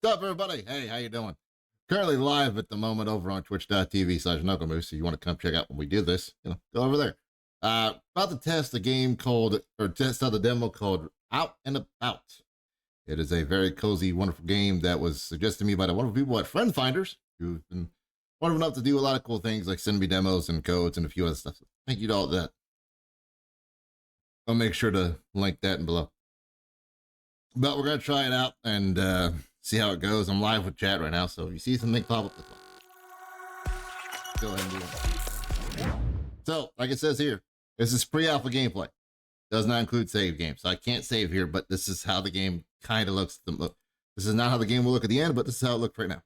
What's up, everybody? Hey, how you doing? Currently live at the moment over on twitch.tv/knucklemoose. So you want to come check out when we do this, go over there. About to test a game called, or test out the demo called Out and About. It is a very cozy, wonderful game that was suggested to me by the wonderful people at Friend Finders, who've been wonderful enough to do a lot of cool things like send me demos and codes and a few other stuff. So thank you to all of that. I'll make sure to link that in below. But we're going to try it out and see how it goes. I'm live with chat right now, so if you see something pop up, go ahead and do it. So, like it says here, this is pre-alpha gameplay. Does not include save games, so I can't save here, but this is how the game kind of looks. This is not how the game will look at the end, but this is how it looks right now.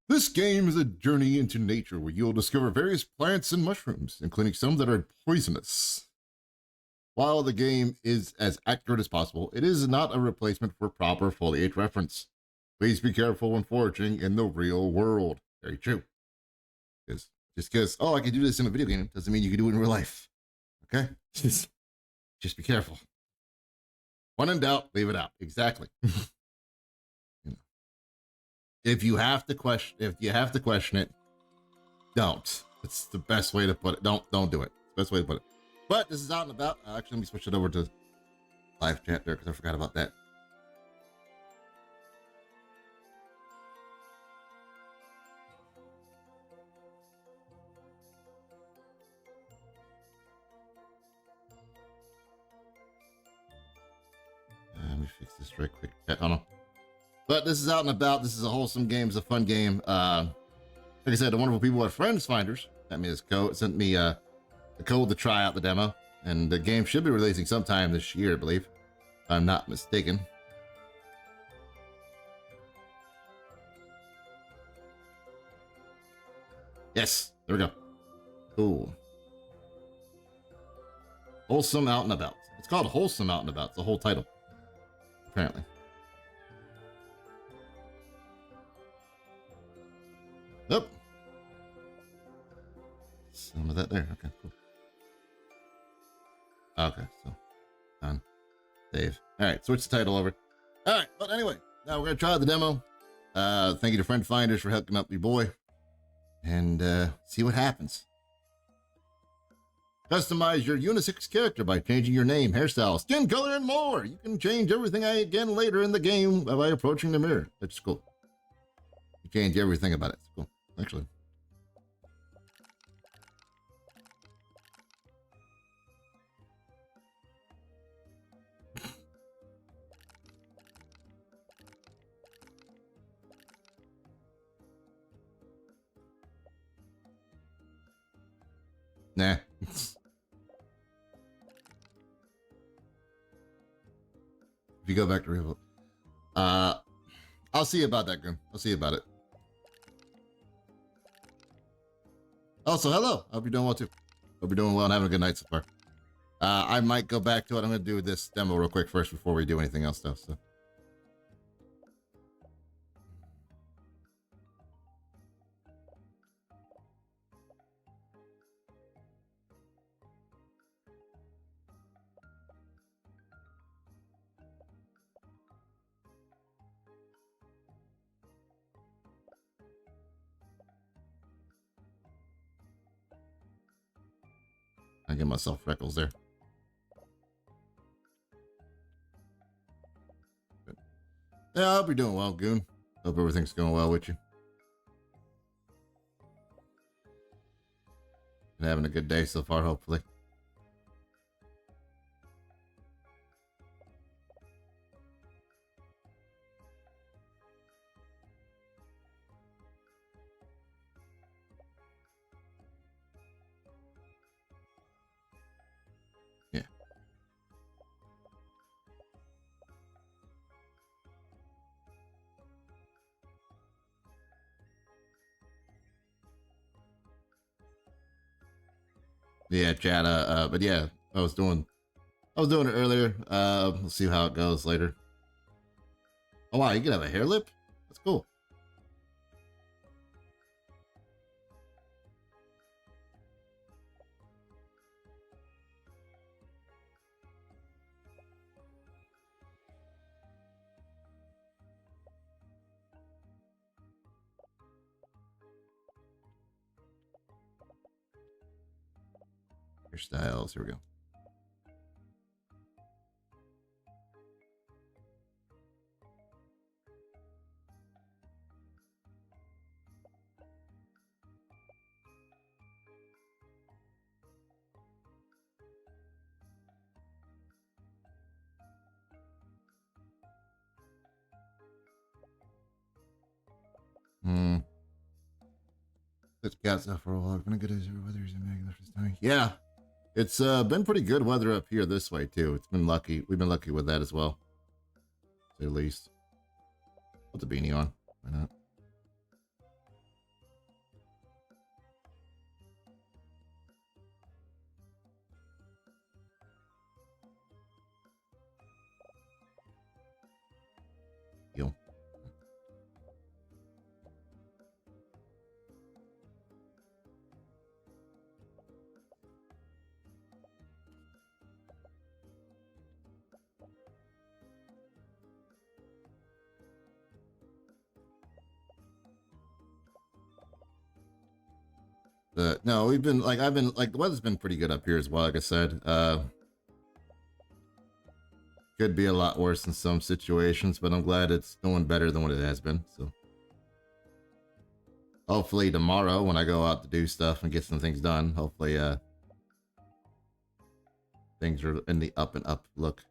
This game is a journey into nature where you'll discover various plants and mushrooms, including some that are poisonous. While the game is as accurate as possible, it is not a replacement for proper foliage reference. Please be careful when foraging in the real world. Very true. Just because, oh, I can do this in a video game doesn't mean you can do it in real life. Okay? Just be careful. When in doubt, leave it out. Exactly. If you have to question it, don't. It's the best way to put it. Don't do it. It's the best way to put it. But this is Out and About. Actually, let me switch it over to live chat there because I forgot about that. Let me fix this right quick. Hold on. But this is Out and About. This is a wholesome game. It's a fun game. Like I said, the wonderful people at Friends Finders sent me this code. Sent me the code to try out the demo. And the game should be releasing sometime this year, I believe, if I'm not mistaken. Yes, there we go. Cool. Wholesome Out and About. It's called Wholesome Out and About. It's the whole title, apparently. Nope. Some of that there. Okay, cool. Okay, so done. Save. All right, switch the title over. All right, but anyway, now we're gonna try the demo. Thank you to Friend Finders for hooking up your boy, and see what happens. Customize your unisex character by changing your name, hairstyle, skin color, and more. You can change everything again later in the game by approaching the mirror. That's cool. You change everything about it. It's cool, actually. Nah. If you go back to Revolt. I'll see about that, Grim. I'll see about it. Also, hello. I hope you're doing well, too. Hope you're doing well and having a good night so far. I might go back to it. I'm going to do this demo real quick first before we do anything else, though. So. I get myself freckles there. Good. Yeah, I hope you're doing well, Goon. Hope everything's going well with you. And having a good day so far, hopefully. Yeah. Yeah, chat. But yeah, I was doing it earlier. We'll see how it goes later. Oh wow, you can have a hair lip? That's cool. Hairstyles. Here we go. It's cats out for a while. Been a good weather. Yeah, it's been pretty good weather up here this way too. It's been lucky. We've been lucky with that as well, at least. Put the beanie on. Why not? Deal. No, we've been like I've been like the weather's been pretty good up here as well. Like I said, could be a lot worse in some situations, but I'm glad it's doing better than what it has been. So hopefully tomorrow when I go out to do stuff and get some things done, hopefully things are in the up and up look.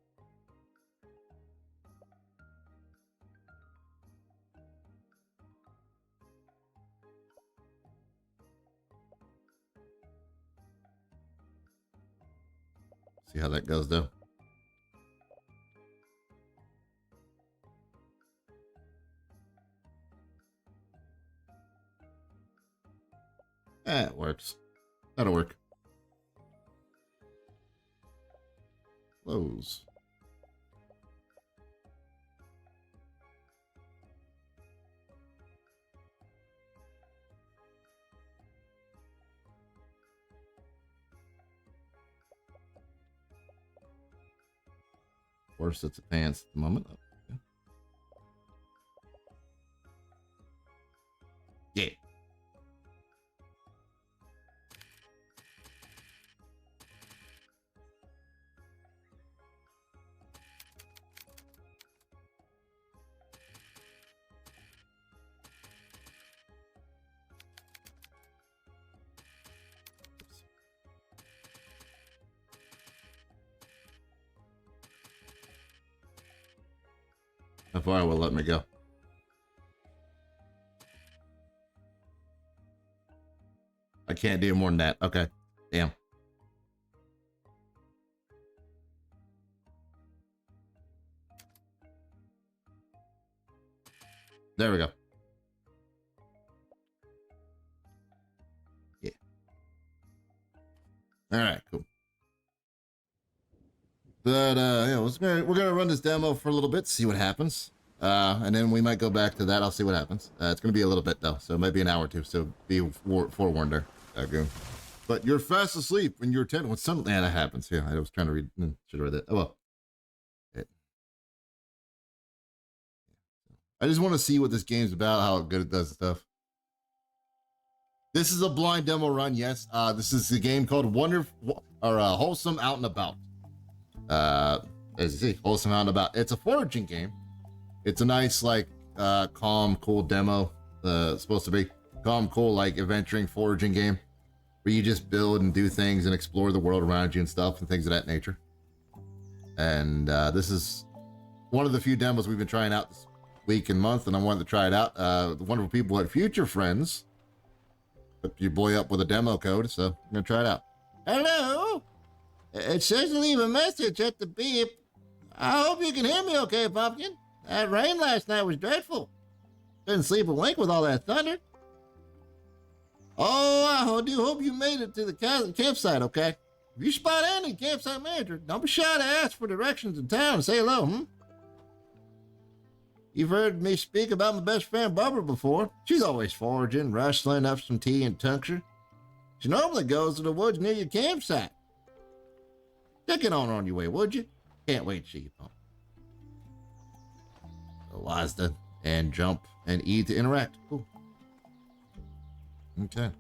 See how that goes though. It works. That'll work. Close. Four sets of pants at the moment. Oh, yeah. How far will let me go? I can't do more than that. Okay. Damn. There we go. Yeah. All right, cool. But yeah, we're gonna run this demo for a little bit, see what happens. And then we might go back to that. I'll see what happens. It's gonna be a little bit though, so it might be an hour or two. So be forewarned there, Goon. But you're fast asleep when you're 10. When something that happens. Yeah, I was trying to read. Should have read that. Oh well. I just want to see what this game's about, how good it does stuff. This is a blind demo run, yes. This is a game called Wholesome Out and About. As you see, Wholesome Out and About. It's a foraging game. It's a nice, like, calm, cool demo. It's supposed to be calm, cool, like adventuring, foraging game where you just build and do things and explore the world around you and stuff and things of that nature. And this is one of the few demos we've been trying out this week and month, and I wanted to try it out. The wonderful people at Future Friends hooked your boy up with a demo code, so I'm gonna try it out. Hello, it says to leave a message at the beep. I hope you can hear me okay, Pumpkin. That rain last night was dreadful. Couldn't sleep a wink with all that thunder. Oh, I do hope you made it to the campsite okay. If you spot any campsite manager, don't be shy to ask for directions in town and say hello, You've heard me speak about my best friend Barbara before. She's always foraging, rustling up some tea and tincture. She normally goes to the woods near your campsite. Take it on your way, would you? Can't wait to see you, Pump. Wazda and jump and E to interact. Cool. Okay.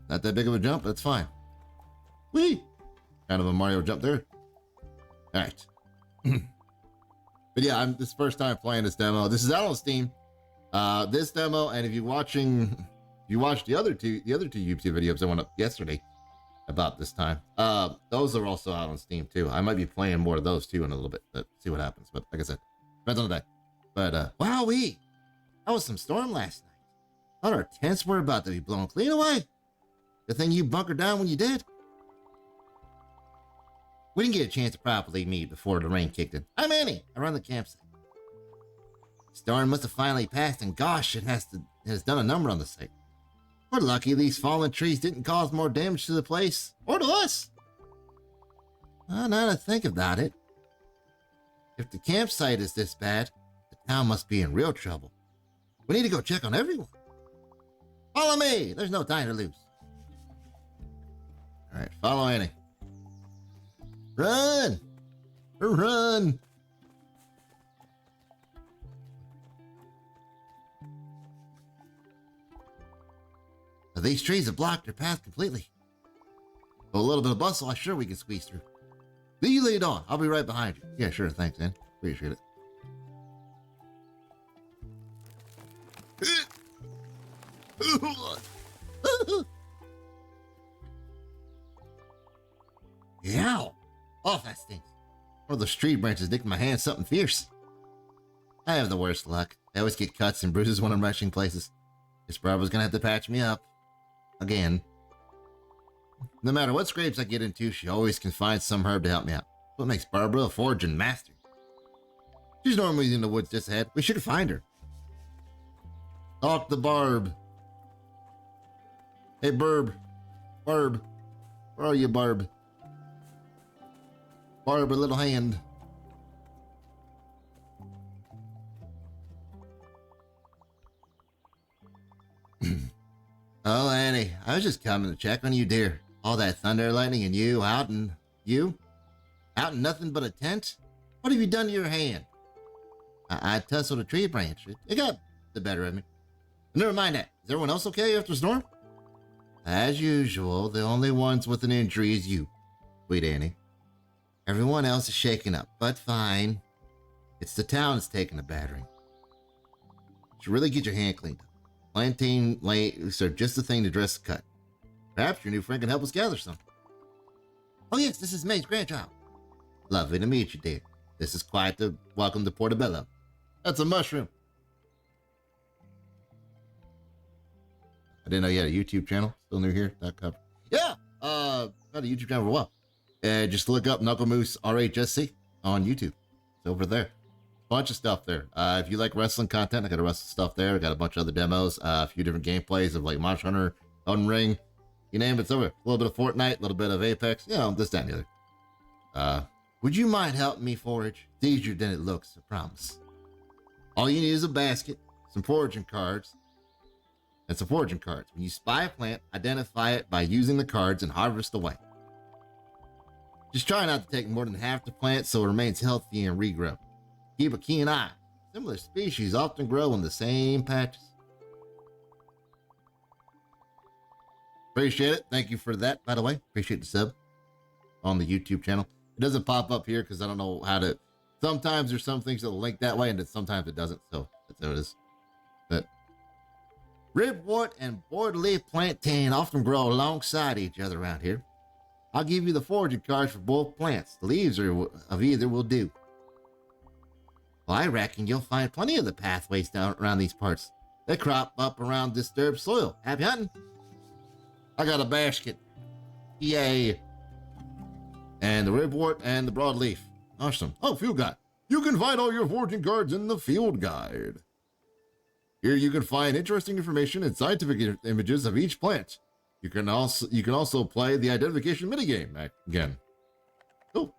Not that big of a jump, that's fine. Whee! Kind of a Mario jump there. All right. But yeah, this is the first time playing this demo. This is out on Steam. This demo, and if you watched the other two YouTube videos that went up yesterday about this time, those are also out on Steam too. I might be playing more of those too in a little bit, but see what happens. But like I said, depends on the day. But wowee, that was some storm last night. Thought our tents were about to be blown clean away. Good thing you bunkered down when you did. We didn't get a chance to properly meet before the rain kicked in. I'm Annie. I run the campsite. Storm must have finally passed, and gosh, it has done a number on the site. We're lucky these fallen trees didn't cause more damage to the place, or to us. Now to think about it, if the campsite is this bad, the town must be in real trouble. We need to go check on everyone. Follow me. There's no time to lose. All right, follow Annie. Run! Run! Now, these trees have blocked their path completely. With a little bit of bustle, I'm sure we can squeeze through. You lead on. I'll be right behind you. Yeah, sure. Thanks, man. Appreciate it. Yow! Oh, that stinks. One of those tree branches nicked my hand something fierce. I have the worst luck. I always get cuts and bruises when I'm rushing places. This Barbara's gonna have to patch me up. Again. No matter what scrapes I get into, she always can find some herb to help me out. What makes Barbara a foraging master? She's normally in the woods just ahead. We should find her. Talk to Barb. Hey, Barb. Barb. Where are you, Barb? Barb, a little hand. Oh, Annie, I was just coming to check on you, dear. All that thunder, lightning, and you out in nothing but a tent? What have you done to your hand? I tussled a tree branch. It got the better of me. Never mind that. Is everyone else okay after the storm? As usual, the only ones with an injury is you, sweet Annie. Everyone else is shaken up, but fine. It's the town that's taking a battering. You should really get your hand cleaned up. Plantain leaves are just the thing to dress the cut. Perhaps your new friend can help us gather some. Oh yes, this is May's grandchild. Lovely to meet you, dear. This is quite the welcome to Portobello. That's a mushroom. I didn't know you had a YouTube channel. Still new here. Yeah, got a YouTube channel for a while. Just look up Knuckle Moose RHSC on YouTube. It's over there. Bunch of stuff there. If you like wrestling content, I got a wrestling stuff there. I got a bunch of other demos, a few different gameplays of like Monster Hunter, Elden Ring, you name it, it's over. A little bit of Fortnite, a little bit of Apex, this, that, and the other. Would you mind helping me forage? It's easier than it looks, I promise. All you need is a basket, some foraging cards, and some foraging cards. When you spy a plant, identify it by using the cards and harvest away. Just try not to take more than half the plant so it remains healthy and regrow. Keep a keen eye. Similar species often grow in the same patches. Appreciate it. Thank you for that, by the way. Appreciate the sub on the YouTube channel. It doesn't pop up here because I don't know how to. Sometimes there's some things that will link that way, and sometimes it doesn't. So that's how it is. But ribwort and broadleaf plantain often grow alongside each other around here. I'll give you the foraging cards for both plants. The leaves of either will do. Well, I reckon you'll find plenty of the pathways down around these parts. They crop up around disturbed soil. Happy hunting? I got a basket. Yay. And the ribwort and the broadleaf. Awesome. Oh, field guide. You can find all your foraging cards in the field guide. Here you can find interesting information and scientific images of each plant. You can also play the identification minigame again. Cool.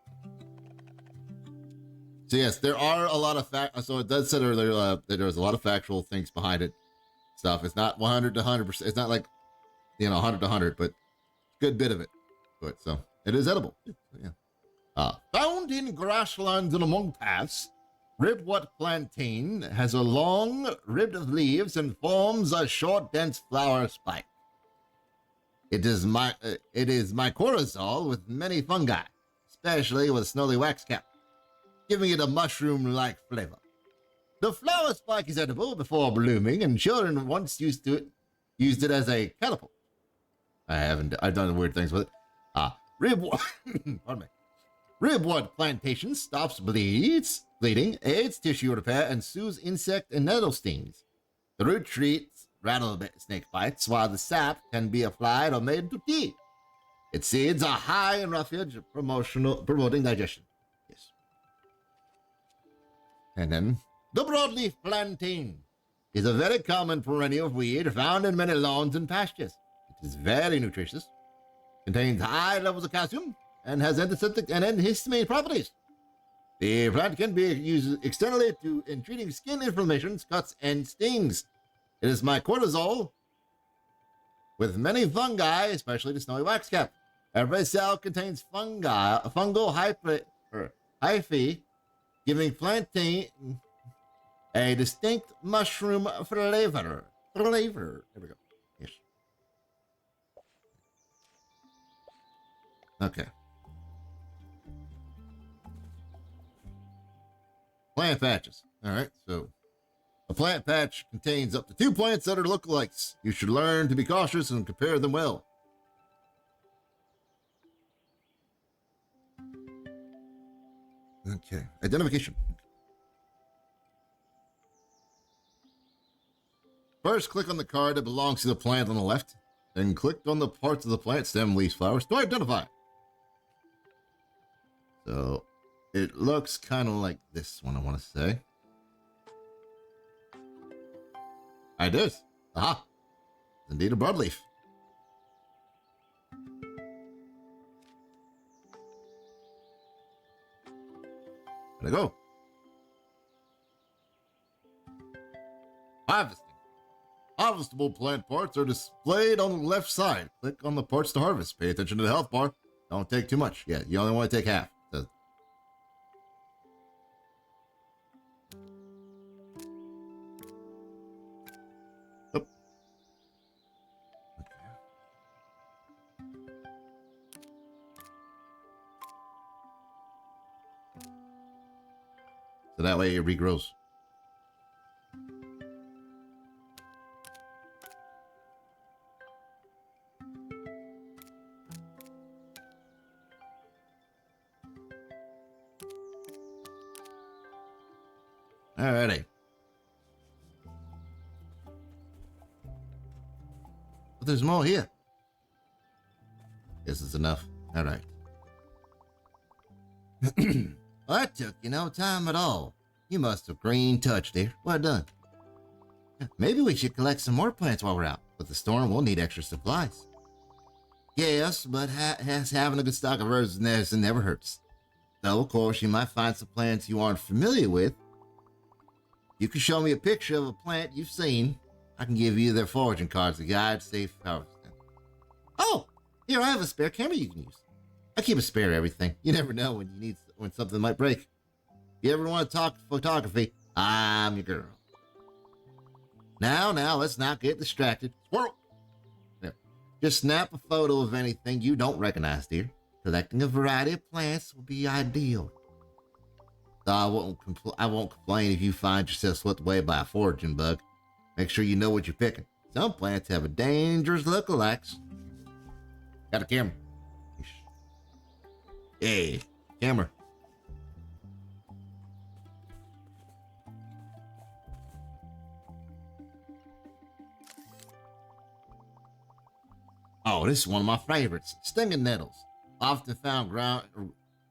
So yes, there are a lot of so it does say earlier that there's a lot of factual things behind it. Stuff. It's not 100 to 100%. It's not like 100 to 100, but a good bit of it. But so it is edible. Yeah. Found in grasslands and among paths, ribwort plantain has a long ribbed of leaves and forms a short, dense flower spike. It is mycorrhizal with many fungi, especially with snowy wax cap, giving it a mushroom-like flavor. The flower spike is edible before blooming, and children once used it as a catapult. I've done weird things with it. Ribwood, pardon me. Ribwood plantation stops bleeding, aids tissue repair, and soothes insect and nettle stings. The root treats rattlesnake bites, while the sap can be applied or made into tea. Its seeds are high in roughage, promoting digestion. Yes. And then, the broadleaf plantain is a very common perennial weed found in many lawns and pastures. It is very nutritious, contains high levels of calcium, and has antiseptic and antihistamine properties. The plant can be used externally in treating skin inflammations, cuts, and stings. It is mycorrhizal with many fungi, especially the snowy waxcap. Every cell contains fungal hyphae, giving plantain a distinct mushroom flavor. There we go. Yes. Okay. Plant patches. All right, so a plant patch contains up to 2 plants that are lookalikes. You should learn to be cautious and compare them well. Okay, identification. First, click on the card that belongs to the plant on the left, then click on the parts of the plant, stem, leaves, flowers, to identify. So, it looks kind of like this one, I want to say. It is. Aha. It's indeed a broadleaf. There we go. Harvesting. Harvestable plant parts are displayed on the left side. Click on the parts to harvest. Pay attention to the health bar. Don't take too much. Yeah, you only want to take half. So, so that way it regrows. Alrighty. But there's more here. Guess it's enough. Alright. Well, that took you no time at all. You must have green touch, dear. Well done. Maybe we should collect some more plants while we're out. With the storm, we'll need extra supplies. Yes, but having a good stock of herbs and medicine never hurts. Though, of course, you might find some plants you aren't familiar with. You can show me a picture of a plant you've seen. I can give you their foraging cards to guide safe harvesting. Oh, here, I have a spare camera you can use. I keep a spare everything. You never know when something might break. If you ever want to talk photography, I'm your girl. Now, let's not get distracted. Squirrel! There. Just snap a photo of anything you don't recognize, dear. Collecting a variety of plants will be ideal. I won't complain if you find yourself swept away by a foraging bug. Make sure you know what you're picking. Some plants have a dangerous lookalikes. Got a camera. Hey, camera. Oh, this is one of my favorites. Stinging nettles. Often found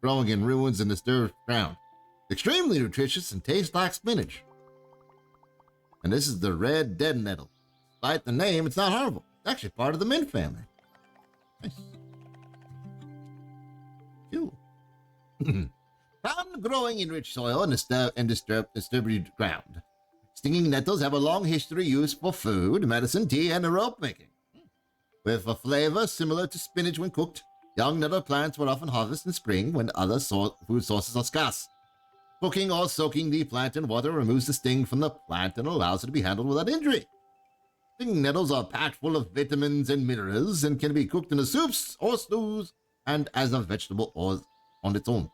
growing in ruins and disturbed ground. Extremely nutritious and tastes like spinach. And this is the red dead nettle. Despite the name, it's not harmful. It's actually part of the mint family. Nice. Cool. Found growing in rich soil and disturbed ground. Stinging nettles have a long history used for food, medicine, tea, and rope making. With a flavor similar to spinach when cooked, young nettle plants were often harvested in spring when other food sources are scarce. Cooking or soaking the plant in water removes the sting from the plant and allows it to be handled without injury. Stinging nettles are packed full of vitamins and minerals and can be cooked in soups or stews and as a vegetable or on its own.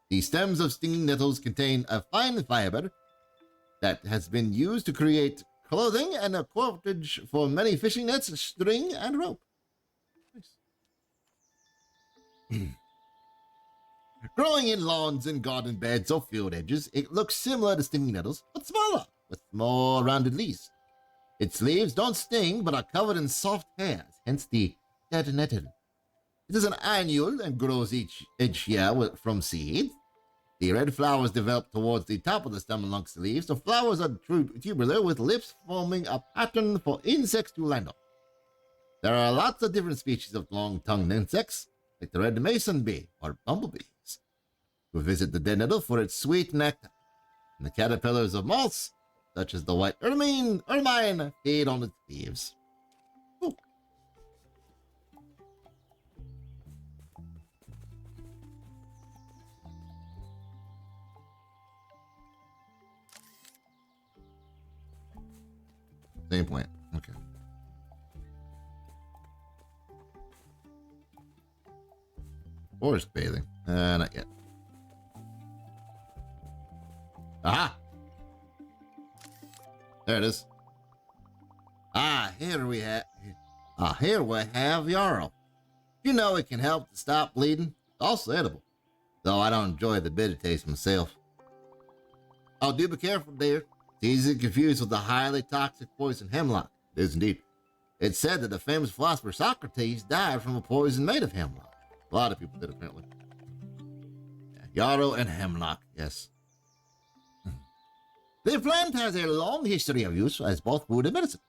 The stems of stinging nettles contain a fine fiber that has been used to create clothing and a cordage for many fishing nets, string, and rope. Nice. Growing in lawns and garden beds or field edges, it looks similar to stinging nettles, but smaller, with more rounded leaves. Its leaves don't sting, but are covered in soft hairs, hence the dead nettle. It is an annual and grows each year from seeds. The red flowers develop towards the top of the stem amongst the leaves. The flowers are tubular with lips forming a pattern for insects to land on. There are lots of different species of long-tongued insects, like the red mason bee or bumblebees, who visit the dead nettle for its sweet nectar. And the caterpillars of moths, such as the white ermine, feed on its leaves. Ooh. Same plant. Okay. Forest bathing. Not yet. Aha! There it is. Here we have yarrow. You know it can help to stop bleeding. It's also edible, though I don't enjoy the bitter taste myself. Oh, do be careful, dear. It's easy to confuse with the highly toxic poison hemlock. It is indeed. It's said that the famous philosopher Socrates died from a poison made of hemlock. A lot of people did, apparently. Yeah, yarrow and hemlock, yes. The plant has a long history of use as both food and medicine.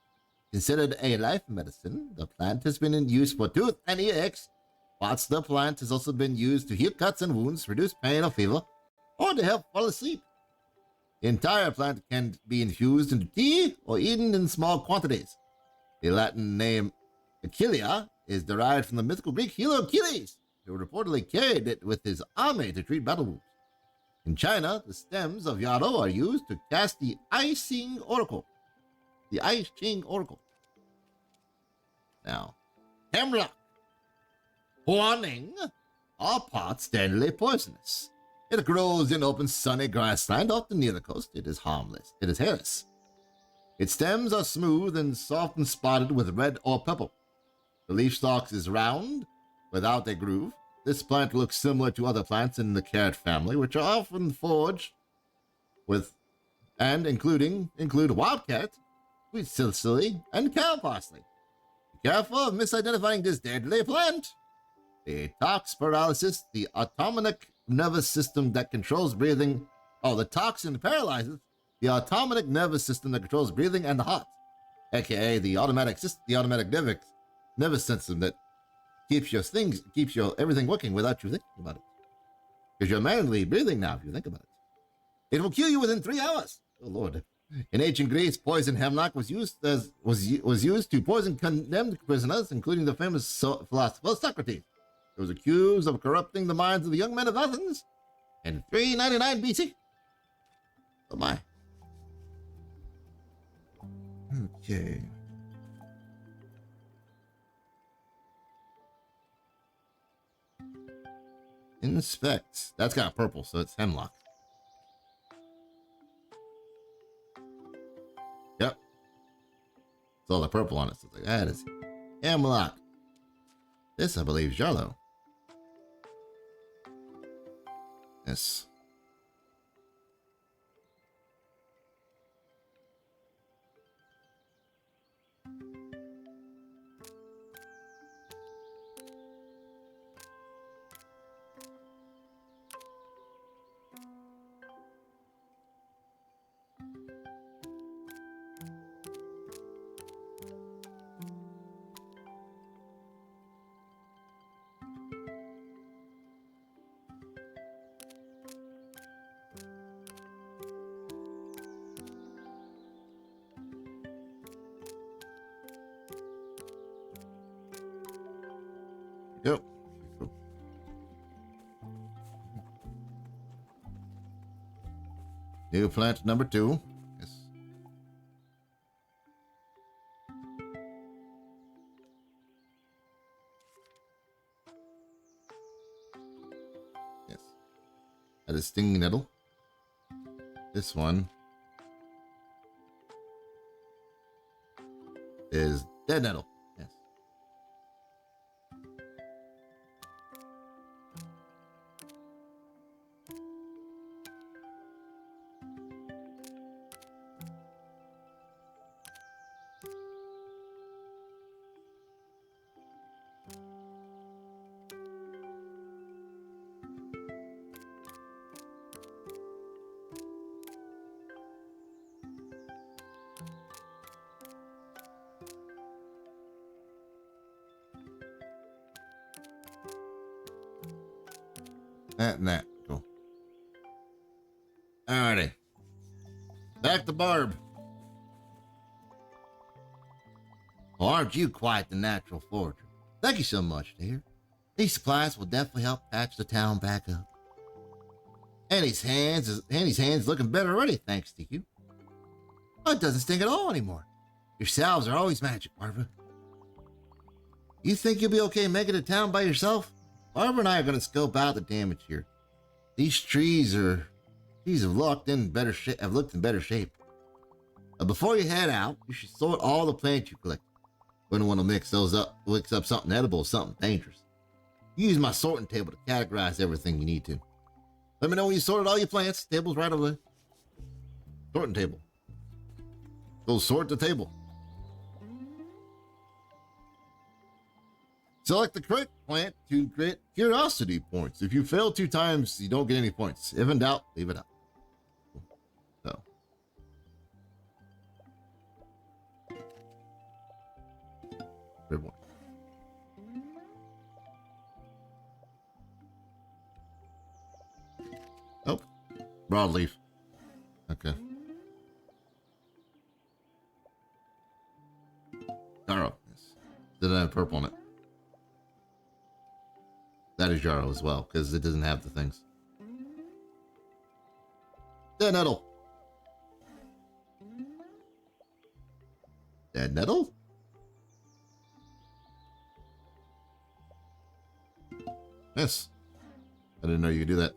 Considered a life medicine, the plant has been in use for tooth and ear aches. Parts of the plant has also been used to heal cuts and wounds, reduce pain or fever, or to help fall asleep. The entire plant can be infused into tea or eaten in small quantities. The Latin name Achillea is derived from the mythical Greek hero Achilles, who reportedly carried it with his army to treat battle wounds. In China, the stems of yarrow are used to cast the I Ching Oracle. The I Ching Oracle. Now, hemlock. Warning! All parts deadly poisonous. It grows in open sunny grassland, often near the coast. It is harmless. It is hairless. Its stems are smooth and soft and spotted with red or purple. The leaf stalk is round, without a groove. This plant looks similar to other plants in the carrot family, which are often foraged with and include wild carrot, sweet celery, and cow parsley. Be careful of misidentifying this deadly plant. The tox paralysis, the autonomic nervous system that controls breathing. Oh, the toxin paralyzes the autonomic nervous system that controls breathing and the heart, aka the automatic nervous system that keeps your everything working without you thinking about it. Because you're manually breathing now, if you think about it. It will kill you within 3 hours. Oh Lord! In ancient Greece, poison hemlock was used to poison condemned prisoners, including the famous philosopher Socrates. It was accused of corrupting the minds of the young men of Athens in 399 BC. Oh my. Okay. Inspect. That's got purple, so it's hemlock. Yep. It's all the purple on it. So it's like, that is hemlock. This, I believe, is yellow. Yes. Yep. New plant number 2. Yes. is stinging nettle. This one is dead nettle. Yes. That and that. Cool. Alrighty. Back to Barb. Well, aren't you quite the natural forager? Thank you so much, dear. These supplies will definitely help patch the town back up. Annie's hands looking better already, thanks to you. Oh, it doesn't stink at all anymore. Your salves are always magic, Barbara. You think you'll be okay making it to town by yourself? Barbara and I are going to scope out the damage here. These trees have looked in better shape. Before you head out, you should sort all the plants you collect. Wouldn't want to mix up something edible with something dangerous. Use my sorting table to categorize everything you need to. Let me know when you sorted all your plants. Table's right over there. Sorting table. Go sort the table. Select the correct plant to get curiosity points. If you fail 2 times, you don't get any points. If in doubt, leave it out. So. Good one. Oh, broadleaf. Okay. Jarrow. Yes. Did I have purple on it? That is Jarrow as well, because it doesn't have the things. Dead nettle. Dead nettle? Yes. I didn't know you could do that.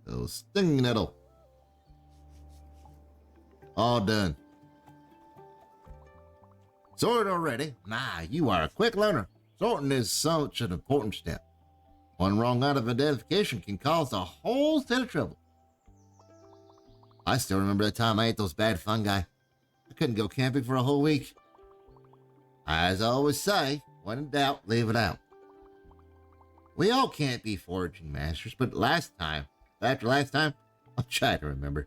So, stinging nettle. All done. Sorted already? My, you are a quick learner. Sorting is such an important step. One wrong out of identification can cause a whole set of trouble. I still remember the time I ate those bad fungi. I couldn't go camping for a whole week. As I always say, when in doubt, leave it out. We all can't be foraging masters, but after last time, I'll try to remember.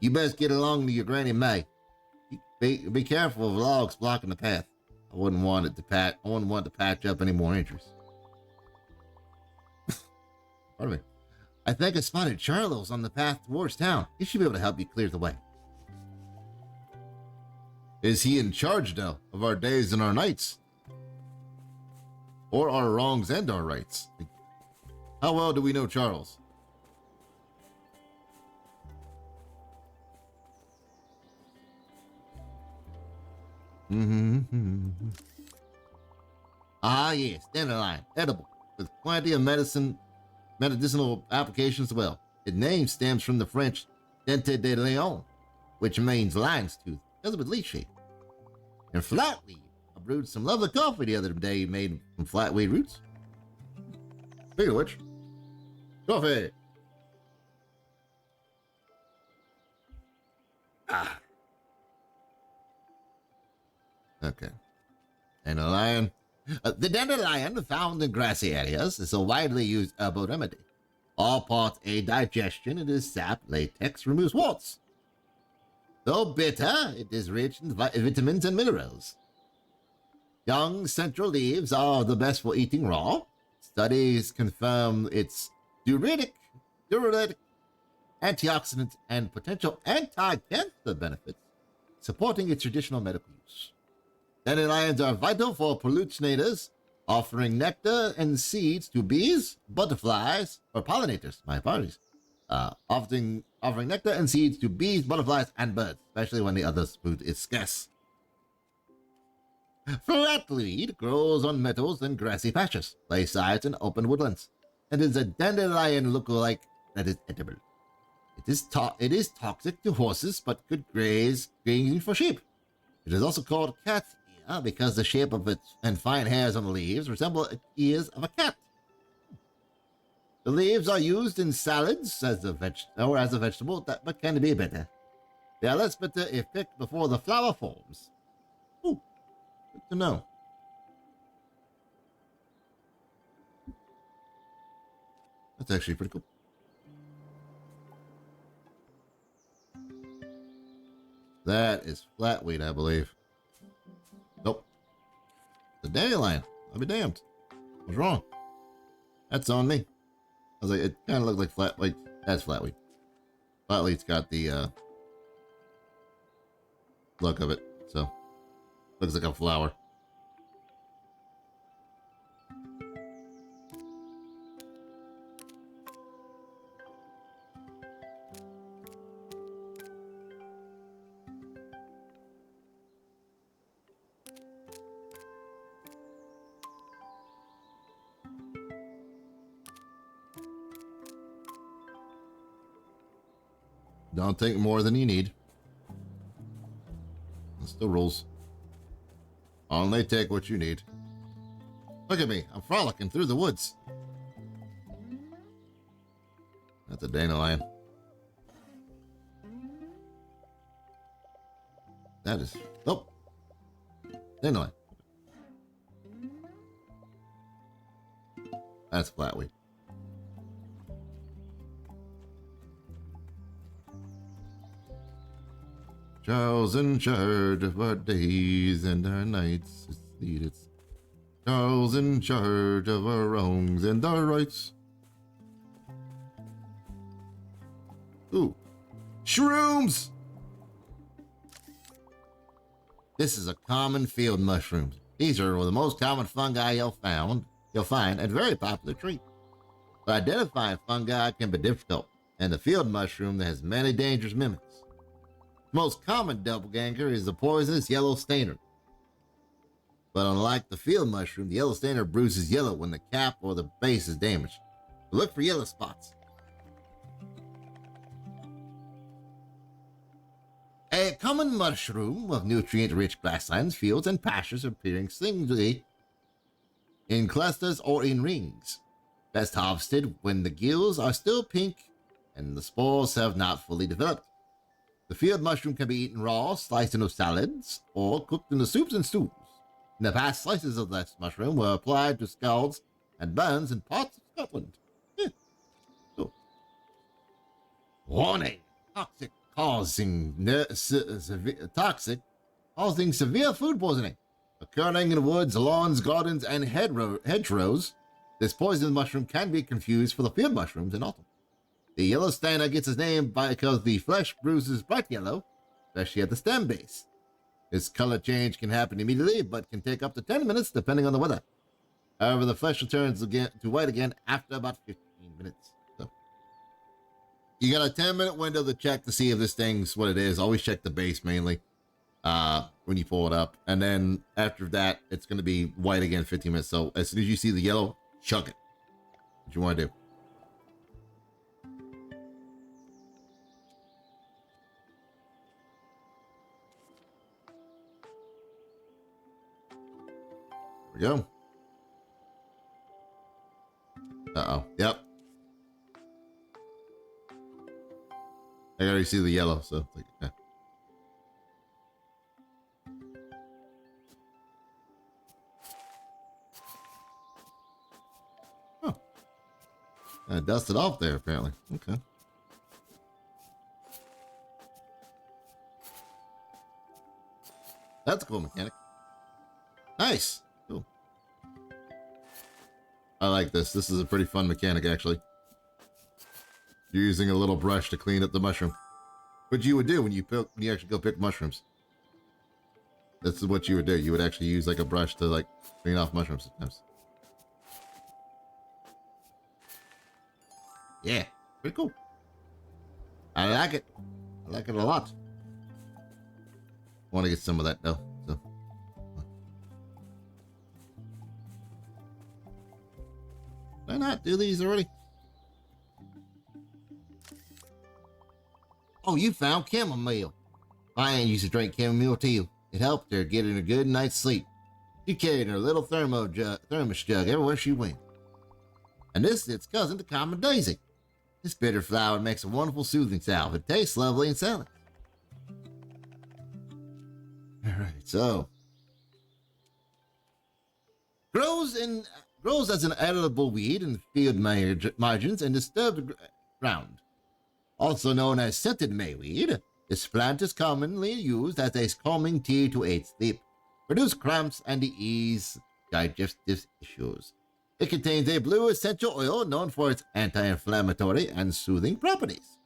You best get along to your Granny May. Be careful of logs blocking the path. I wouldn't want to patch up any more injuries. Pardon me. I think I spotted Charlos on the path towards town. He should be able to help you clear the way. Is he in charge now of our days and our nights? Or our wrongs and our rights? How well do we know Charles? Ah, yes, dandelion, edible, with plenty of medicinal applications as well. Its name stems from the French dente de lion, which means lion's tooth, because of its leaf shape. And flatweed, I brewed some lovely coffee the other day made from flatweed roots. Speaking of which, coffee. Ah. Okay. Dandelion. The dandelion, found in grassy areas, is a widely used herbal remedy. All parts aid digestion, and its sap latex removes warts. Though bitter, it is rich in vitamins and minerals. Young central leaves are the best for eating raw. Studies confirm its diuretic, antioxidant, and potential anti-cancer benefits, supporting its traditional medical use. Dandelions are vital for pollinators, offering nectar and seeds to bees, butterflies, or pollinators. My apologies. Offering nectar and seeds to bees, butterflies, and birds, especially when the other food is scarce. Flatweed grows on meadows and grassy patches, playsides, and open woodlands. and is a dandelion lookalike that is edible. It is toxic to horses, but good grazing for sheep. It is also called cat's ear because the shape of it and fine hairs on the leaves resemble the ears of a cat. The leaves are used in salads as a vegetable, but can be bitter. They are less bitter if picked before the flower forms. Ooh, good to know. That's actually pretty cool. That is flatweed, I believe. Nope. The dandelion. I'll be damned. What's wrong? That's on me. I was like, it kind of looked like flatweed. That's flatweed. Flatweed's got the look of it, so looks like a flower. Don't take more than you need. That's the rules. Only take what you need. Look at me. I'm frolicking through the woods. That's a dandelion. That is... Oh! Dandelion. That's flatweed. Charles in charge of our days and our nights. It's Charles in charge of our wrongs and our rights. Ooh. Shrooms! This is a common field mushroom. These are the most common fungi you'll find, and very popular tree. But identifying fungi can be difficult, and the field mushroom has many dangerous mimics. The most common doppelganger is the poisonous yellow stainer. But unlike the field mushroom, the yellow stainer bruises yellow when the cap or the base is damaged. So look for yellow spots. A common mushroom of nutrient-rich grasslands, fields, and pastures appearing singly in clusters or in rings. Best harvested when the gills are still pink and the spores have not fully developed. The field mushroom can be eaten raw, sliced into salads, or cooked into soups and stews. In the past, slices of this mushroom were applied to scalds and burns in parts of Scotland. Cool. Warning! Toxic causing severe food poisoning, occurring in woods, lawns, gardens, and hedgerows. This poisonous mushroom can be confused for the field mushrooms in autumn. The yellow stainer gets its name because the flesh bruises bright yellow, especially at the stem base. This color change can happen immediately, but can take up to 10 minutes depending on the weather. However, the flesh returns again to white again after about 15 minutes. So, you got a 10-minute window to check to see if this thing's what it is. Always check the base mainly when you pull it up. And then after that, it's going to be white again 15 minutes. So as soon as you see the yellow, chug it. What you want to do. There we go. Uh-oh. Yep. I already see the yellow, so it's like, okay. Oh. Dusted off there, apparently. Okay. That's a cool mechanic. Nice. Cool. I like this. This is a pretty fun mechanic, actually. You're using a little brush to clean up the mushroom. What you would do when you actually go pick mushrooms. This is what you would do. You would actually use like a brush to like clean off mushrooms sometimes. Yeah, pretty cool. I like it. I like it a lot. Want to get some of that though. So. Why not do these already? Oh, you found chamomile. My aunt used to drink chamomile tea. It helped her get in a good night's sleep. She carried her little thermos jug everywhere she went. And this is its cousin, the common daisy. This bitter flower makes a wonderful soothing salve. It tastes lovely in salad. All right, so grows as an edible weed in field margins and disturbed ground. Also known as scented mayweed, this plant is commonly used as a calming tea to aid sleep, reduce cramps, and ease digestive issues. It contains a blue essential oil known for its anti-inflammatory and soothing properties.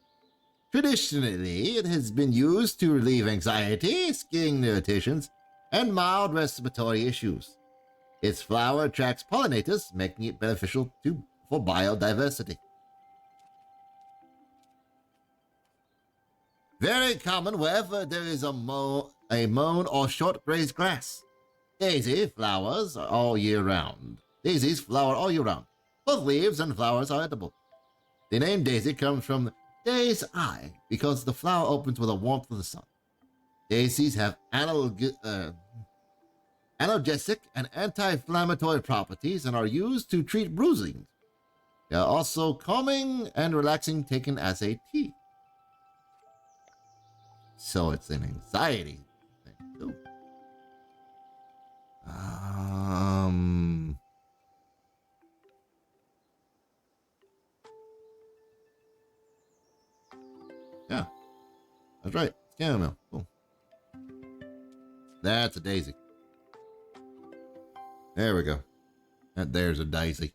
Traditionally, it has been used to relieve anxiety, skin irritations, and mild respiratory issues. Its flower attracts pollinators, making it beneficial for biodiversity. Very common wherever there is a mown or short grazed grass. Daisy flowers all year round. Daisies flower all year round. Both leaves and flowers are edible. The name daisy comes from day's eye because the flower opens with the warmth of the sun. Daisies have analgesic and anti-inflammatory properties and are used to treat bruising. They are also calming and relaxing, taken as a tea. So it's an anxiety thing too. Yeah, that's right. It's chamomile. Cool. That's a daisy. There we go. And there's a daisy.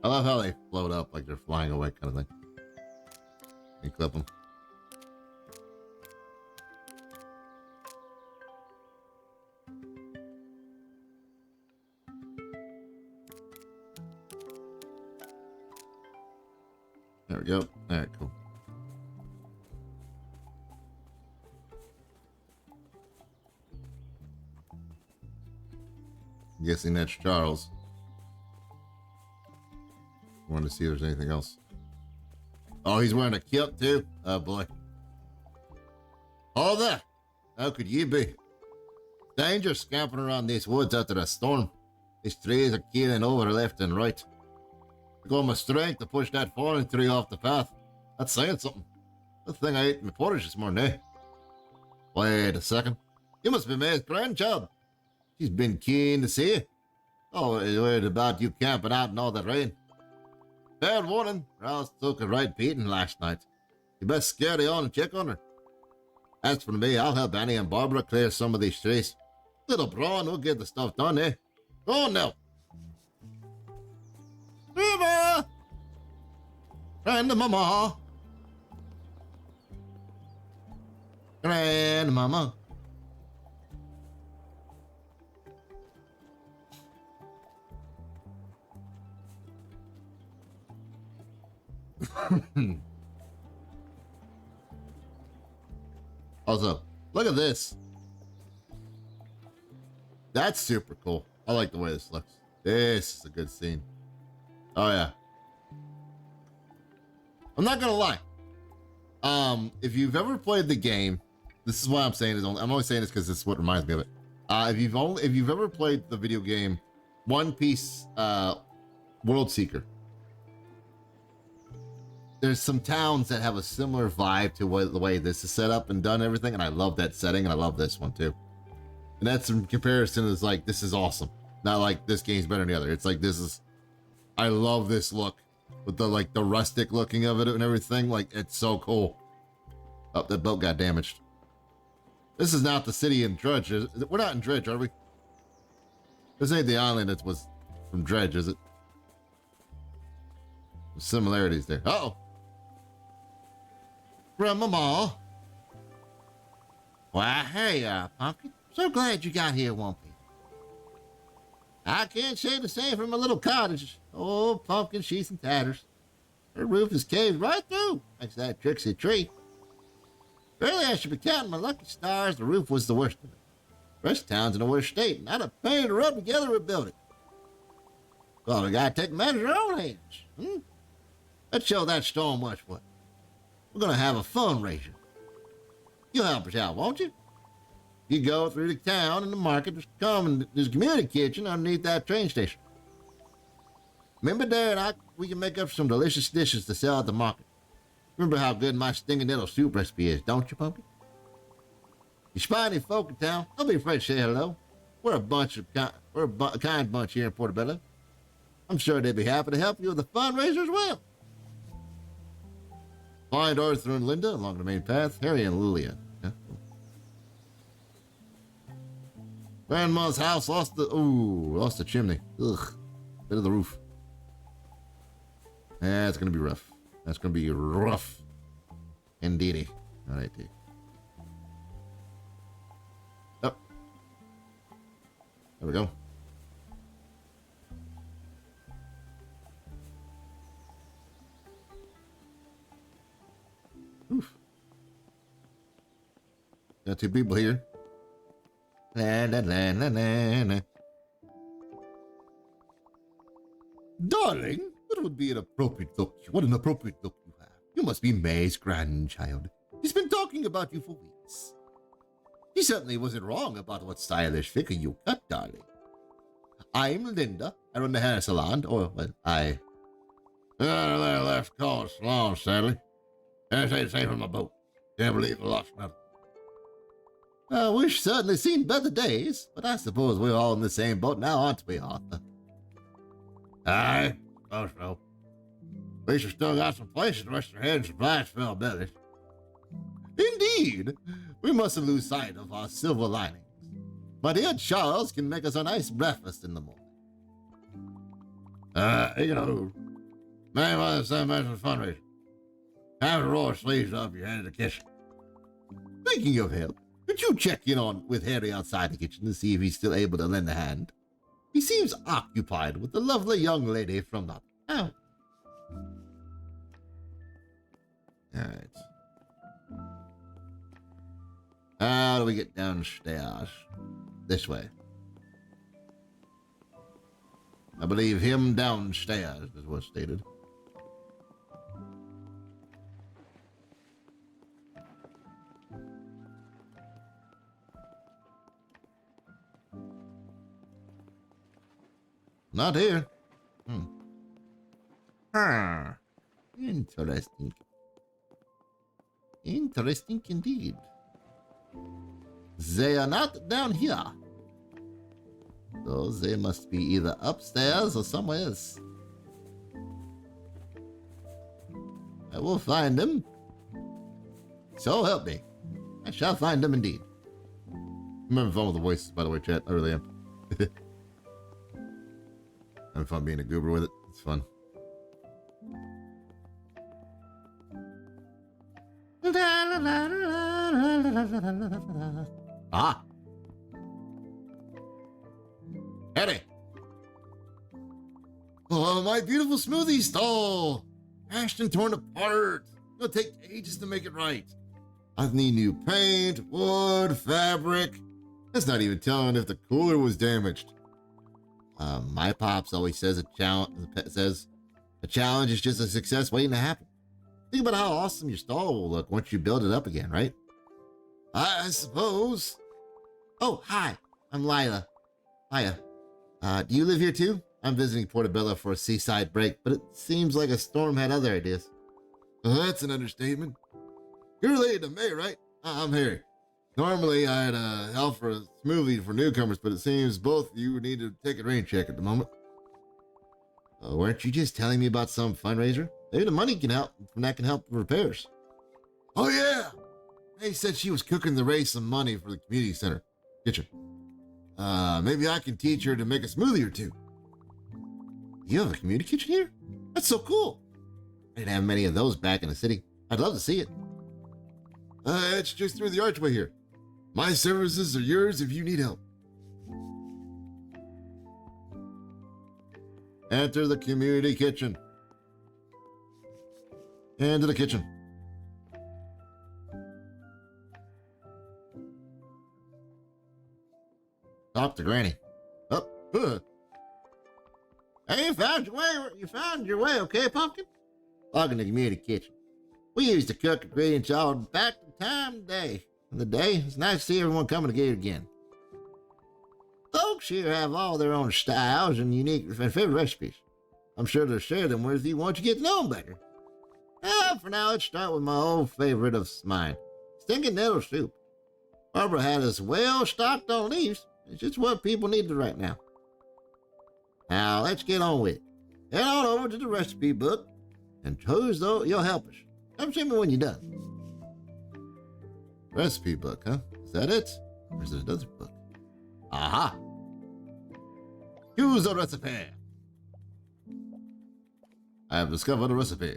I love how they float up like they're flying away kind of thing. You clip them. There we go. All right, cool. I'm guessing that's Charles. Wanted to see if there's anything else. Oh, he's wearing a kilt too? Oh boy. All that. How could you be? Danger scampering around these woods after a storm. These trees are keeling over left and right. I got my strength to push that fallen tree off the path. That's saying something. The thing I ate in my porridge this morning, eh? Wait a second. You must be May's grandchild. She's been keen to see you. Oh, worried about you camping out in all that rain. Bad warning, Rouse took a right beating last night. You best scare on and check on her. As for me, I'll help Annie and Barbara clear some of these trees. Little Braun will get the stuff done, eh? Go on now. River! Grandmama! Grandmama! Also, look at this. That's super cool. I like the way this looks. This is a good scene. Oh yeah. I'm not gonna lie. If you've ever played the game, this is why I'm saying this. I'm only saying this because this is what reminds me of it. If you've ever played the video game One Piece World Seeker, there's some towns that have a similar vibe to the way this is set up and done everything, and I love that setting, and I love this one too. And that's in comparison is like, this is awesome. Not like this game's better than the other. It's like, this is, I love this look with the like the rustic looking of it and everything. Like, it's so cool. Oh, that boat got damaged. This is not the city in Dredge. We're not in Dredge, are we? This ain't the island that was from Dredge, is it? There's similarities there. Uh-oh. Grandmama. Why, hey, Pumpkin. So glad you got here, Wumpy. I can't say the same for my little cottage. Oh, Pumpkin, she's in tatters. Her roof is caved right through, thanks to that tricksy tree. Really, I should be counting my lucky stars. The roof was the worst of it. The rest of town's in a worse state, not a penny to rub together to rebuild it. Well, we gotta take matters in our own hands. Let's show that storm what's what. We're gonna have a fundraiser. You'll help us out, won't you? You go through the town and the market, just come and there's a community kitchen underneath that train station. Remember there, we can make up some delicious dishes to sell at the market. Remember how good my stinging little soup recipe is, don't you, Pumpkin? You spy any folk in town, don't be afraid to say hello. We're a kind bunch here in Portobello. I'm sure they'd be happy to help you with the fundraiser as well. Find Arthur and Linda along the main path, Harry and Lilia. Yeah. Grandma's house lost the chimney. Ugh. Bit of the roof. That's gonna be rough. That's gonna be rough. Indeedy. All right, dude. Oh. There we go. Oof. Got two people here. La, la, la, la, la, la. Darling, what would be an appropriate look? What an appropriate look you have. You must be May's grandchild. She's been talking about you for weeks. She certainly wasn't wrong about what stylish figure you cut, darling. I'm Linda. I run the hair salon, I left call salon, sadly. I stayed safe from my boat. Can't believe I lost nothing. We've certainly seen better days, but I suppose we're all in the same boat now, aren't we, Arthur? Aye, so. At least we still got some places to rest our heads and flies for our bellies. Indeed, we mustn't lose sight of our silver linings. My dear Charles can make us a nice breakfast in the morning. Man, by the same as the fundraiser. Have to roll our sleeves up, you're headed to the kitchen. Speaking of help, could you check in with Harry outside the kitchen to see if he's still able to lend a hand? He seems occupied with the lovely young lady from the town. Alright. How do we get downstairs? This way. I believe him downstairs is what's stated. Not here. Interesting. Interesting indeed. They are not down here. So they must be either upstairs or somewhere else. I will find them. So help me. I shall find them indeed. I'm having fun with the voices, by the way, chat. I really am. Having fun being a goober with it. It's fun. Ah. Eddie. Oh, my beautiful smoothie stall. Hashed and torn apart. It'll take ages to make it right. I need new paint, wood, fabric. That's not even telling if the cooler was damaged. My pops always says a challenge is just a success waiting to happen. Think about how awesome your stall will look once you build it up again, right? I suppose. Oh, hi. I'm Lila. Hiya. Do you live here too? I'm visiting Portobello for a seaside break, but it seems like a storm had other ideas. That's an understatement. You're related to May, right? I'm Harry. Normally, I'd help for a smoothie for newcomers, but it seems both of you need to take a rain check at the moment. Weren't you just telling me about some fundraiser? Maybe the money can help, and that can help with repairs. Oh, yeah! May said she was cooking to raise some money for the community center kitchen. Maybe I can teach her to make a smoothie or two. You have a community kitchen here? That's so cool. I didn't have many of those back in the city. I'd love to see it. It's just through the archway here. My services are yours if you need help. Enter the community kitchen. Into the kitchen. Talk to Granny. Up. Hey, you found your way. You found your way, okay, Pumpkin? Welcome to the community kitchen. We used to cook ingredients all back to time day. In the day, it's nice to see everyone coming together again. Folks here have all their own styles and unique and favorite recipes. I'm sure they'll share them with you once you get to know them better. For now, let's start with my old favorite of mine, stinking nettle soup. Barbara had us well stocked on leaves. It's just what people need right now. Now, let's get on with it. Head on over to the recipe book, and choose though you'll help us. Come see me when you're done. Recipe book, huh? Is that it? Or is there another book? Aha! Choose a recipe. I have discovered a recipe.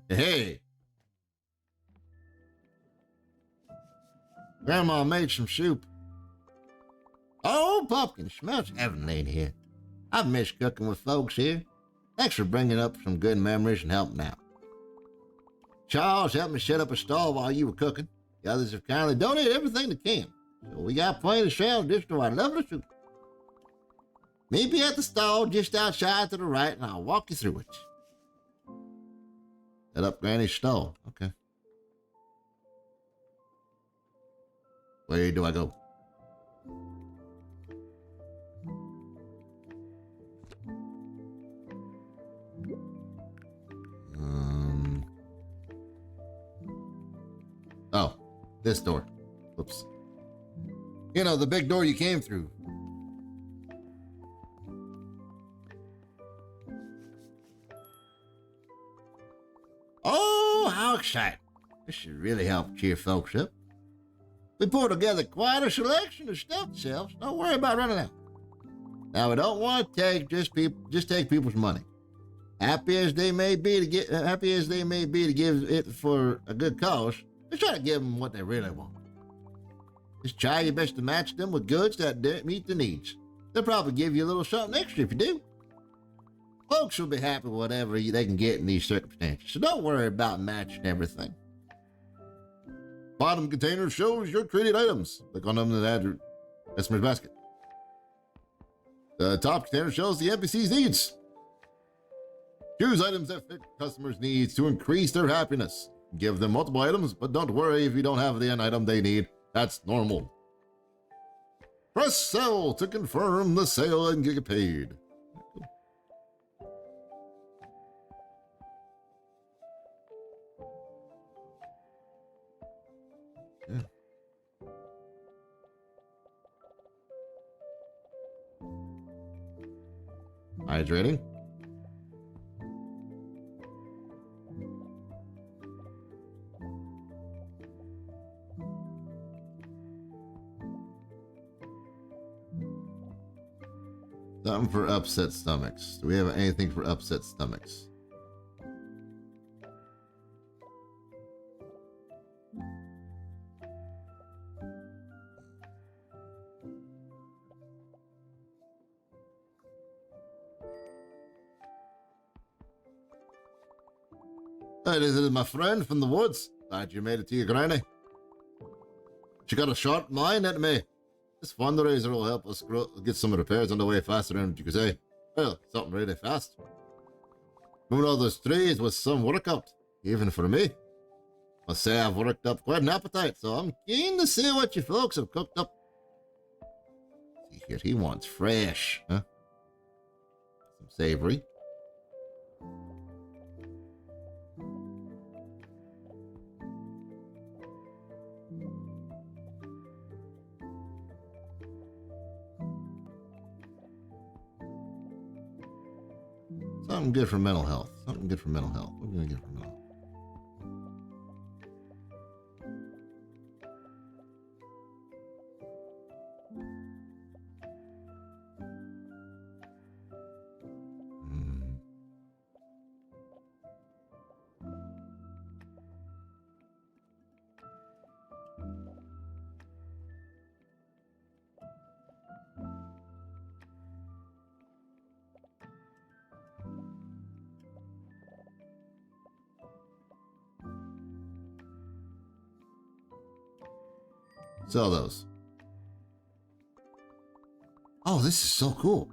Hey! Grandma made some soup. Oh, Pumpkin, smells heavenly in here. I've missed cooking with folks here. Thanks for bringing up some good memories and helping out. Charles helped me set up a stall while you were cooking. The others have kindly donated everything they can. So we got plenty to sell just to our lovely soup. Meet me at the stall just outside to the right, and I'll walk you through it. Set up Granny's stall. Okay. Where do I go? Oh, this door. Whoops. You know, the big door you came through. Oh, how exciting. This should really help cheer folks up. We put together quite a selection of stuffed shelves. Don't worry about running out. Now, we don't want to take just take people's money. Happy as they may be to give it for a good cause, let's try to give them what they really want. Just try your best to match them with goods that meet their needs. They'll probably give you a little something extra if you do. Folks will be happy with whatever they can get in these circumstances, so don't worry about matching everything. Bottom container shows your created items. Click on them to add your customer's basket. The top container shows the NPC's needs. Choose items that fit customers' needs to increase their happiness. Give them multiple items, but don't worry if you don't have the end item they need. That's normal. Press sell to confirm the sale and get paid. Yeah. Hydrating. Something for upset stomachs. Do we have anything for upset stomachs? Hey, this is my friend from the woods. Glad you made it to your granny. She got a sharp mind at me. This fundraiser will help us get some repairs underway faster than you could say. Well, something really fast. Moving all those trees was some workout, even for me. Must say I've worked up quite an appetite, so I'm keen to see what you folks have cooked up. See here, he wants fresh, huh? Some savory. Something good for mental health. Something good for mental health. What are we going to get for mental Sell those. Oh, this is so cool.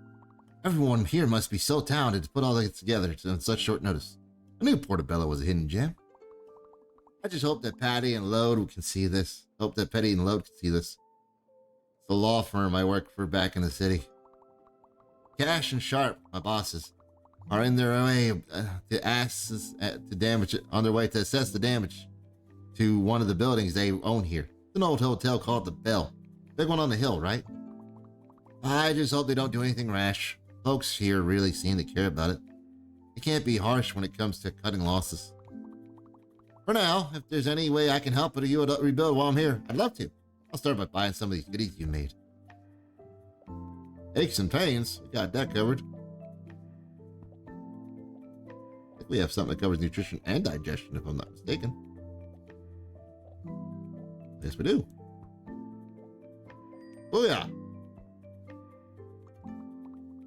Everyone here must be so talented to put all this together on such short notice. I knew Portobello was a hidden gem. I just hope that Patty and Lode can see this. Hope that Petty and Lode can see this. It's the law firm I work for back in the city. Cash and Sharp, my bosses, are in their way on their way to assess the damage to one of the buildings they own here. It's an old hotel called the Bell. Big one on the hill, right? I just hope they don't do anything rash. Folks here really seem to care about it. It can't be harsh when it comes to cutting losses. For now, if there's any way I can help it or you rebuild while I'm here, I'd love to. I'll start by buying some of these goodies you made. Aches and pains, we got that covered. I think we have something that covers nutrition and digestion, if I'm not mistaken. Yes, we do. Oh yeah.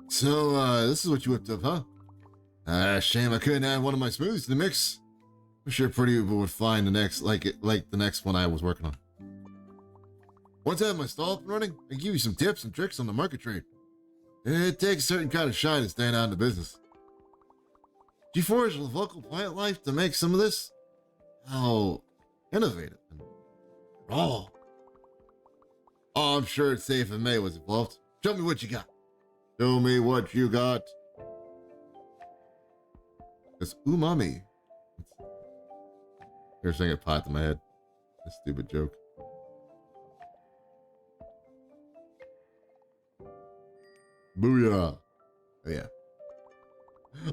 So, this is what you whipped up, huh? Shame I couldn't add one of my smoothies to the mix. I'm sure pretty people would find the next, like the next one I was working on. Once I have my stall up and running, I can give you some tips and tricks on the market trade. It takes a certain kind of shine to stand out in the business. Do you forage with local plant life to make some of this? How innovative and raw. Oh, I'm sure it's safe if May was involved. Show me what you got. Show me what you got. It's umami. First thing that popped in my head. A stupid joke. Booyah. Oh, yeah.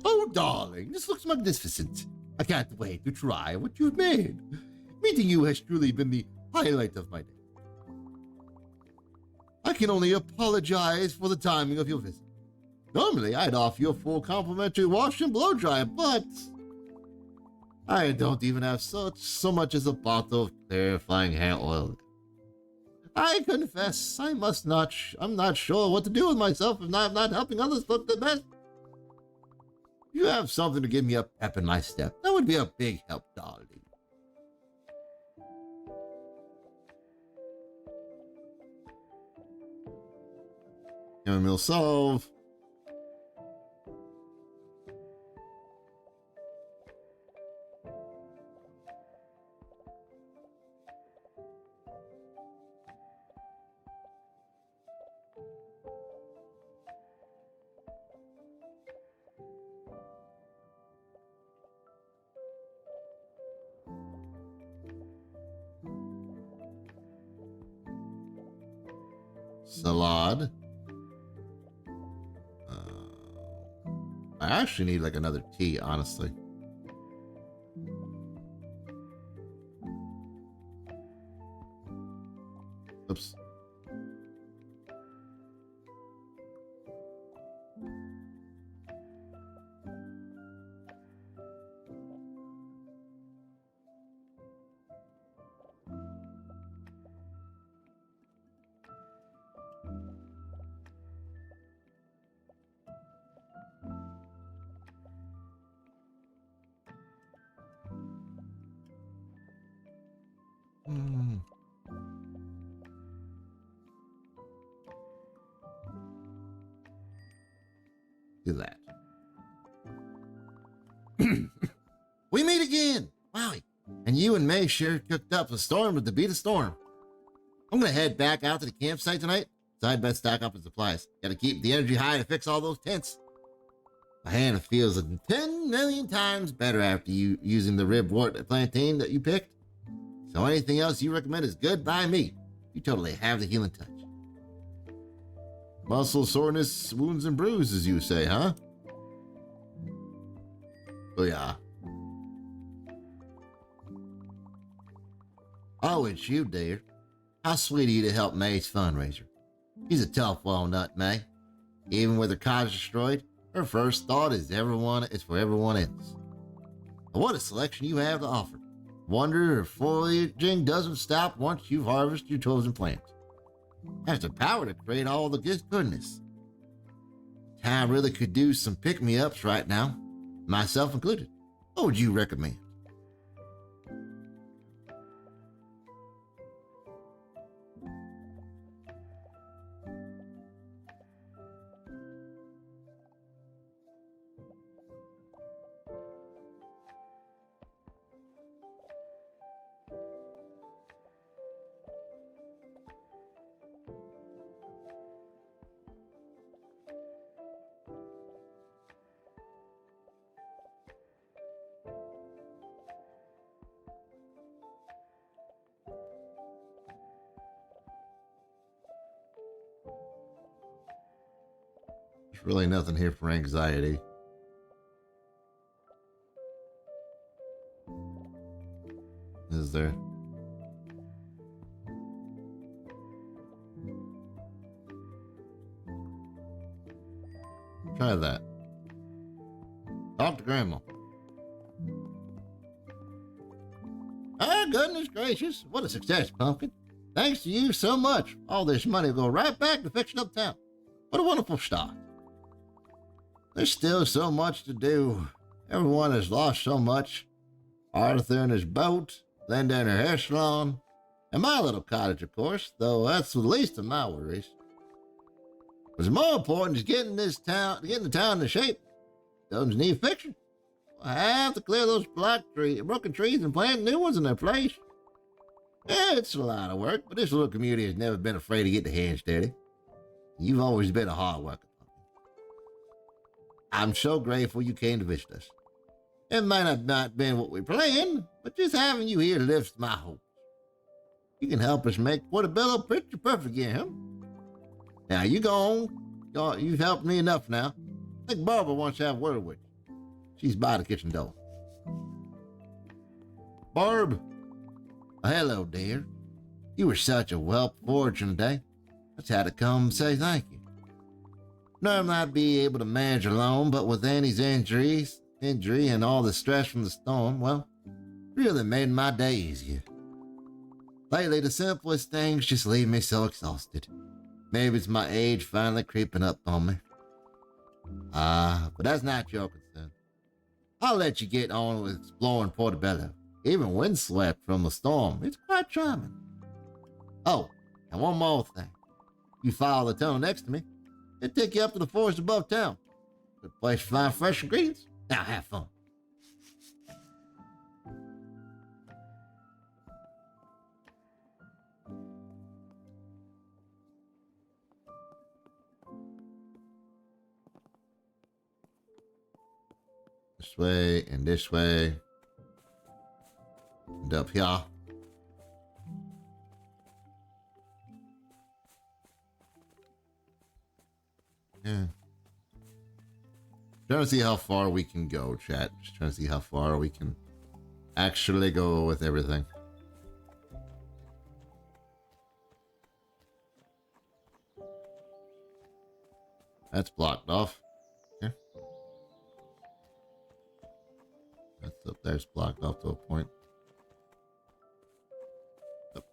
Oh, darling, this looks magnificent. I can't wait to try what you've made. Meeting you has truly been the highlight of my day. I can only apologize for the timing of your visit. Normally, I'd offer you a full complimentary wash and blow dry, but I don't even have so much as a bottle of clarifying hair oil. I confess, I'm not sure what to do with myself if I'm not helping others look the best. You have something to give me a pep in my step. That would be a big help, darling. Chamomile solve. Salad. I actually need like another tea, honestly. Oops. Do that. We meet again! Wowie. And you and May sure cooked up a storm with the beat of storm. I'm gonna head back out to the campsite tonight, so I'd best stock up on supplies. Gotta keep the energy high to fix all those tents. My hand feels 10 million times better after using the ribwort plantain that you picked. So anything else you recommend is good by me. You totally have the healing touch. Muscle soreness, wounds, and bruises, you say, huh? Oh, yeah. Oh, it's you, dear. How sweet of you to help May's fundraiser. She's a tough walnut, May. Even with her cottage destroyed, her first thought is for everyone else. What a selection you have to offer. Wonder if foraging doesn't stop once you've harvested your chosen plants. Has the power to create all the goodness. Town really could do some pick-me-ups right now, myself included. What would you recommend? There's really nothing here for anxiety. Is there? Try that. Talk to Grandma. Oh, goodness gracious. What a success, Pumpkin. Thanks to you so much. All this money will go right back to fixing up town. What a wonderful start. There's still so much to do. Everyone has lost so much. Arthur and his boat, Linda and her hair salon, and my little cottage, of course, though that's the least of my worries. What's more important is getting the town into shape. Doesn't need fixing. I have to clear those broken trees and plant new ones in their place. Yeah, it's a lot of work, but this little community has never been afraid to get the hands dirty. You've always been a hard worker. I'm so grateful you came to visit us. It might have not been what we planned, but just having you here lifts my hopes. You can help us make Portobello picture perfect again, huh? Now you go on. You've helped me enough now. I think Barbara wants to have a word with you. She's by the kitchen door. Barb. Hello, dear. You were such a whelp fortune today. I just had to come and say thank you. Normally I'd be able to manage alone, but with Annie's injury and all the stress from the storm, well, really made my day easier. Lately, the simplest things just leave me so exhausted. Maybe it's my age finally creeping up on me. But that's not your concern. I'll let you get on with exploring Portobello. Even windswept from the storm, it's quite charming. Oh, and one more thing. You follow the tunnel next to me, it'll take you up to the forest above town. Good place to find fresh ingredients. Now have fun. This way and this way. And up here. Yeah. Trying to see how far we can go, chat. Just trying to see how far we can actually go with everything. That's blocked off. Here. That's up there's blocked off to a point. Oh.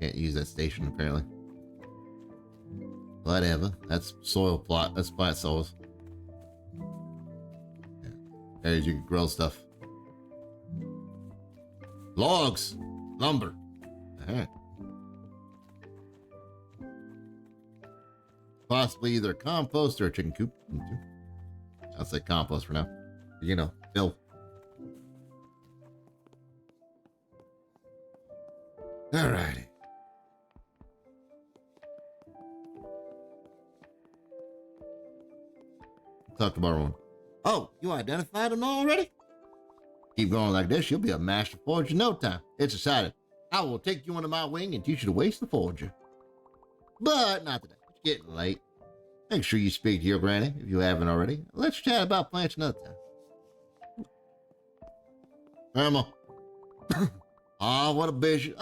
Can't use that station apparently. Whatever. That's soil plot. That's plant soils. Yeah. Areas you can grill stuff. Logs. Lumber. Alright. Possibly either compost or a chicken coop. I'll say compost for now. You know, Bill. Alrighty. Talk to Baron. Oh, you identified him already? Keep going like this, you'll be a master forger in no time. It's decided. I will take you under my wing and teach you to waste the forger. But not today. It's getting late. Make sure you speak to your granny if you haven't already. Let's chat about plants another time. Grandma. What a busy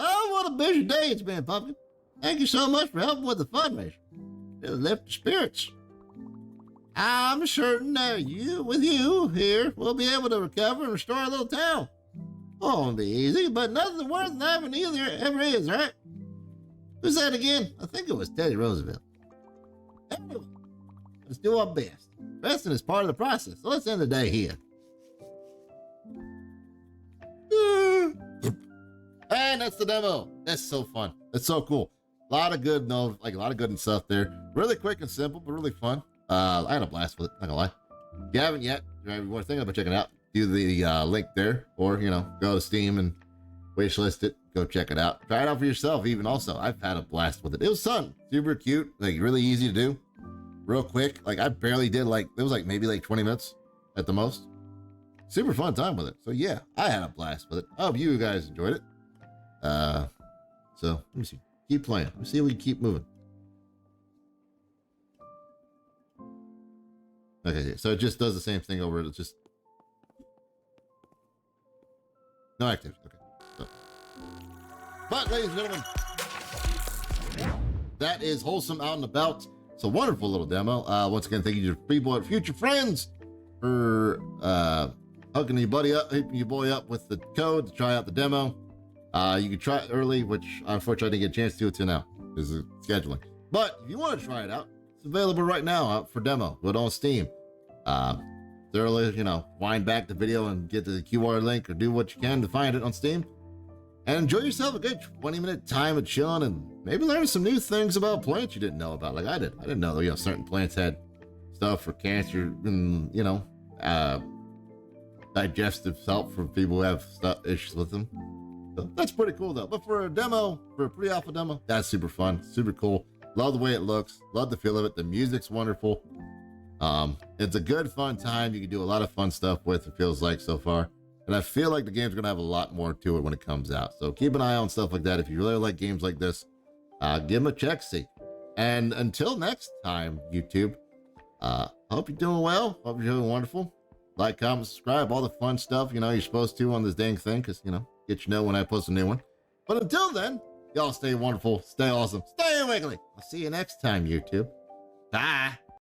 day it's been, Pumpkin. Thank you so much for helping with the fundraiser. It'll lift the spirits. I'm certain that with you here, we'll be able to recover and restore our little town. Won't be easy, but nothing worth having either ever is, right? Who's that again? I think it was Teddy Roosevelt. Anyway, let's do our best. Resting is part of the process, so let's end the day here. And that's the demo. That's so fun. That's so cool. A lot of good, a lot of good and stuff there. Really quick and simple, but really fun. I had a blast with it, not gonna lie. If you haven't yet, if you want to think about checking it out, do the link there, or go to Steam and wishlist it, go check it out. Try it out for yourself, even also. I've had a blast with it. It was fun, super cute, really easy to do, real quick. I barely did it was maybe 20 minutes at the most. Super fun time with it. So yeah, I had a blast with it. I hope you guys enjoyed it. So let me see. Keep playing. Let's see if we can keep moving. Okay, so it just does the same thing over. It's just no activity. Okay. So. But, ladies and gentlemen, that is Wholesome Out and About. It's a wonderful little demo. Once again, thank you to Freeboy Future Friends for hooking your boy up with the code to try out the demo. You can try it early, which unfortunately I didn't get a chance to until now because of scheduling. But if you want to try it out, it's available right now out for demo. Go on Steam. Thoroughly, wind back the video and get to the QR link or do what you can to find it on Steam. And enjoy yourself a good 20-minute time of chilling and maybe learn some new things about plants you didn't know about, like I did. I didn't know certain plants had stuff for cancer and, digestive help for people who have issues with them. So that's pretty cool though. But for a demo, for a pre-alpha demo, that's super fun, super cool. Love the way it looks, love the feel of it. The music's wonderful. It's a good fun time. You can do a lot of fun stuff with, it feels like so far. And I feel like the game's gonna have a lot more to it when it comes out. So keep an eye on stuff like that. If you really like games like this, give them a check, see. And until next time, YouTube, hope you're doing well. Hope you're doing wonderful. Like, comment, subscribe, all the fun stuff, you're supposed to on this dang thing, because, get when I post a new one. But until then, y'all stay wonderful, stay awesome, stay wiggly. I'll see you next time, YouTube. Bye.